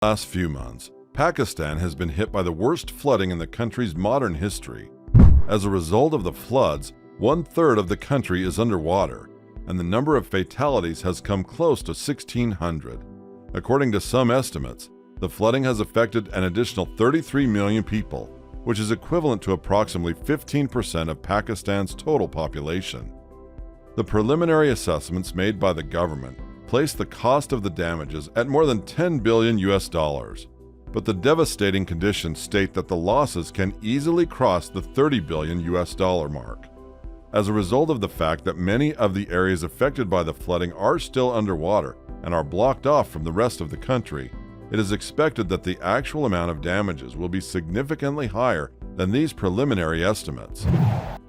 Last few months, Pakistan has been hit by the worst flooding in the country's modern history. As a result of the floods, 1/3 of the country is underwater, and the number of fatalities has come close to 1,600. According to some estimates, the flooding has affected an additional 33 million people, which is equivalent to approximately 15% of Pakistan's total population. The preliminary assessments made by the government place the cost of the damages at more than $10 billion, but the devastating conditions state that the losses can easily cross the $30 billion mark. As a result of the fact that many of the areas affected by the flooding are still underwater and are blocked off from the rest of the country, it is expected that the actual amount of damages will be significantly higher than these preliminary estimates.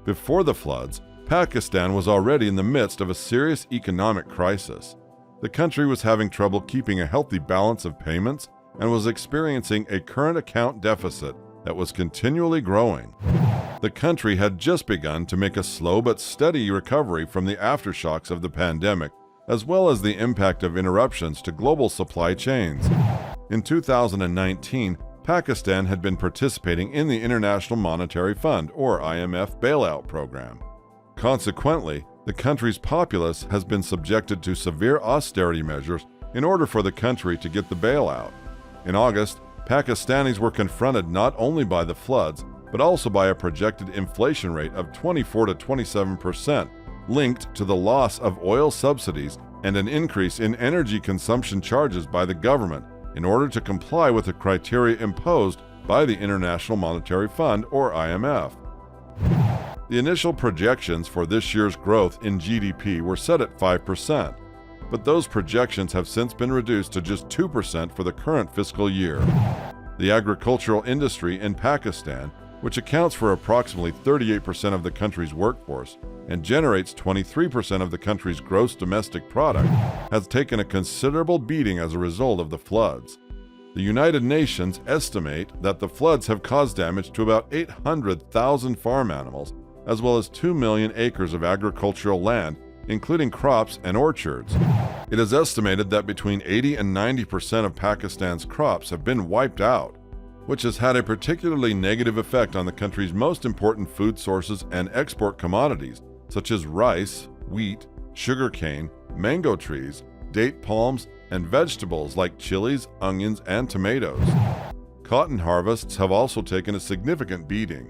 Before the floods, Pakistan was already in the midst of a serious economic crisis. The country was having trouble keeping a healthy balance of payments and was experiencing a current account deficit that was continually growing. The country had just begun to make a slow but steady recovery from the aftershocks of the pandemic, as well as the impact of interruptions to global supply chains. In 2019, Pakistan had been participating in the International Monetary Fund, or IMF, bailout program. Consequently, the country's populace has been subjected to severe austerity measures in order for the country to get the bailout. In August, Pakistanis were confronted not only by the floods, but also by a projected inflation rate of 24 to 27%, linked to the loss of oil subsidies and an increase in energy consumption charges by the government in order to comply with the criteria imposed by the International Monetary Fund, or IMF. The initial projections for this year's growth in GDP were set at 5%, but those projections have since been reduced to just 2% for the current fiscal year. The agricultural industry in Pakistan, which accounts for approximately 38% of the country's workforce and generates 23% of the country's gross domestic product, has taken a considerable beating as a result of the floods. The United Nations estimate that the floods have caused damage to about 800,000 farm animals, as well as 2 million acres of agricultural land, including crops and orchards. It is estimated that between 80 and 90% of Pakistan's crops have been wiped out, which has had a particularly negative effect on the country's most important food sources and export commodities, such as rice, wheat, sugarcane, mango trees, date palms, and vegetables like chilies, onions, and tomatoes. Cotton harvests have also taken a significant beating.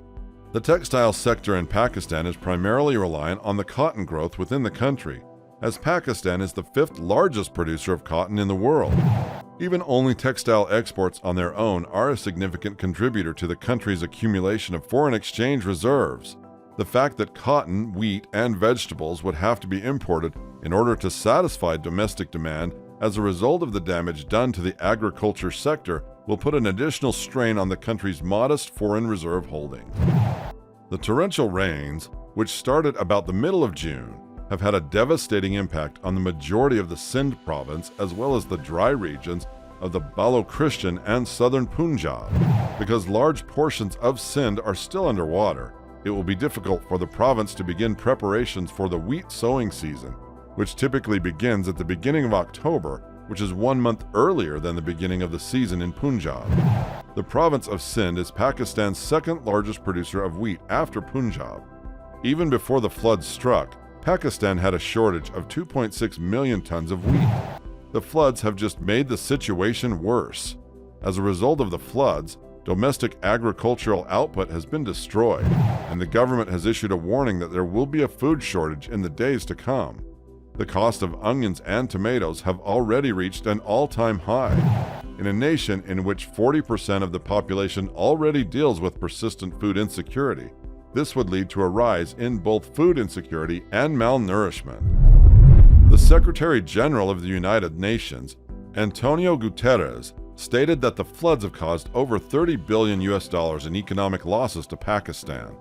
The textile sector in Pakistan is primarily reliant on the cotton growth within the country, as Pakistan is the 5th largest producer of cotton in the world. Even only textile exports on their own are a significant contributor to the country's accumulation of foreign exchange reserves. The fact that cotton, wheat, and vegetables would have to be imported in order to satisfy domestic demand as a result of the damage done to the agriculture sector will put an additional strain on the country's modest foreign reserve holdings. The torrential rains, which started about the middle of June, have had a devastating impact on the majority of the Sindh province as well as the dry regions of the Balochistan and southern Punjab. Because large portions of Sindh are still underwater, it will be difficult for the province to begin preparations for the wheat sowing season, which typically begins at the beginning of October, which is 1 month earlier than the beginning of the season in Punjab. The province of Sindh is Pakistan's 2nd largest producer of wheat after Punjab. Even before the floods struck, Pakistan had a shortage of 2.6 million tons of wheat. The floods have just made the situation worse. As a result of the floods, domestic agricultural output has been destroyed, and the government has issued a warning that there will be a food shortage in the days to come. The cost of onions and tomatoes have already reached an all-time high. In a nation in which 40% of the population already deals with persistent food insecurity, this would lead to a rise in both food insecurity and malnourishment. The Secretary General of the United Nations, Antonio Guterres, stated that the floods have caused over $30 billion in economic losses to Pakistan.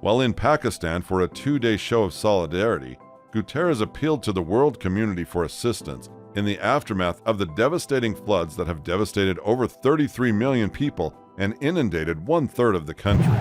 While in Pakistan for a 2-day show of solidarity, Guterres appealed to the world community for assistance in the aftermath of the devastating floods that have devastated over 33 million people and inundated 1/3 of the country.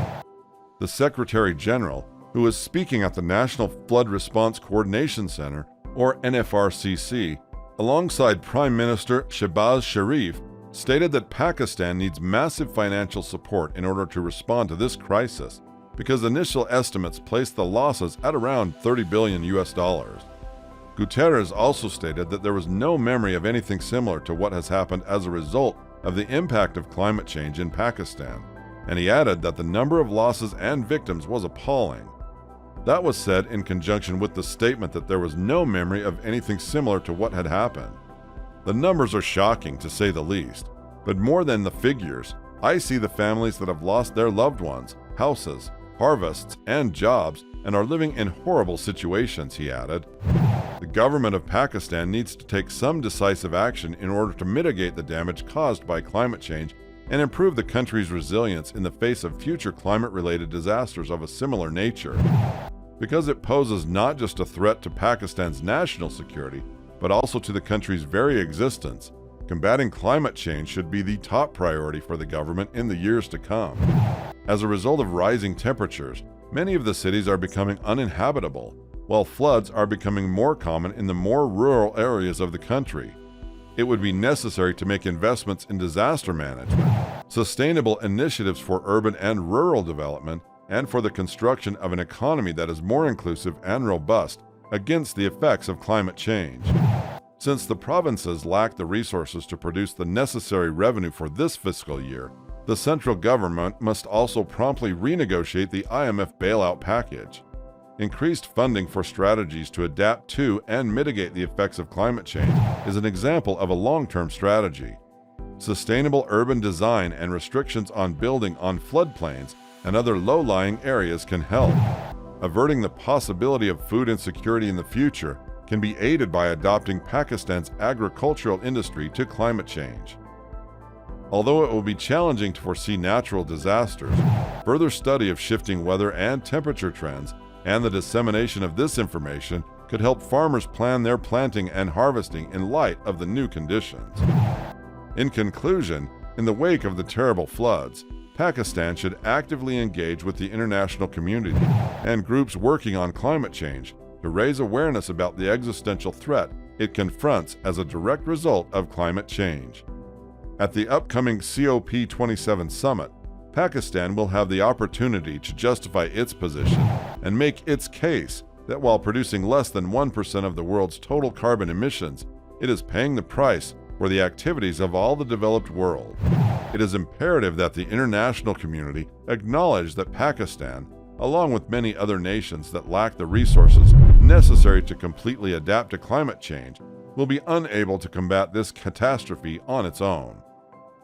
The Secretary General, who was speaking at the National Flood Response Coordination Center, or NFRCC, alongside Prime Minister Shehbaz Sharif, stated that Pakistan needs massive financial support in order to respond to this crisis because initial estimates placed the losses at around $30 billion. Guterres also stated that there was no memory of anything similar to what has happened as a result of the impact of climate change in Pakistan, and he added that the number of losses and victims was appalling. That was said in conjunction with the statement that there was no memory of anything similar to what had happened. The numbers are shocking, to say the least, but more than the figures, I see the families that have lost their loved ones, houses, harvests, and jobs, and are living in horrible situations, he added. The government of Pakistan needs to take some decisive action in order to mitigate the damage caused by climate change and improve the country's resilience in the face of future climate-related disasters of a similar nature. Because it poses not just a threat to Pakistan's national security, but also to the country's very existence, combating climate change should be the top priority for the government in the years to come. As a result of rising temperatures, many of the cities are becoming uninhabitable, while floods are becoming more common in the more rural areas of the country. It would be necessary to make investments in disaster management, sustainable initiatives for urban and rural development, and for the construction of an economy that is more inclusive and robust against the effects of climate change. Since the provinces lack the resources to produce the necessary revenue for this fiscal year, the central government must also promptly renegotiate the IMF bailout package. Increased funding for strategies to adapt to and mitigate the effects of climate change is an example of a long-term strategy. Sustainable urban design and restrictions on building on floodplains and other low-lying areas can help. Averting the possibility of food insecurity in the future can be aided by adopting Pakistan's agricultural industry to climate change. Although it will be challenging to foresee natural disasters, further study of shifting weather and temperature trends and the dissemination of this information could help farmers plan their planting and harvesting in light of the new conditions. In conclusion, in the wake of the terrible floods, Pakistan should actively engage with the international community and groups working on climate change to raise awareness about the existential threat it confronts as a direct result of climate change. At the upcoming COP27 summit, Pakistan will have the opportunity to justify its position and make its case that while producing less than 1% of the world's total carbon emissions, it is paying the price for the activities of all the developed world. It is imperative that the international community acknowledge that Pakistan, along with many other nations that lack the resources necessary to completely adapt to climate change, will be unable to combat this catastrophe on its own.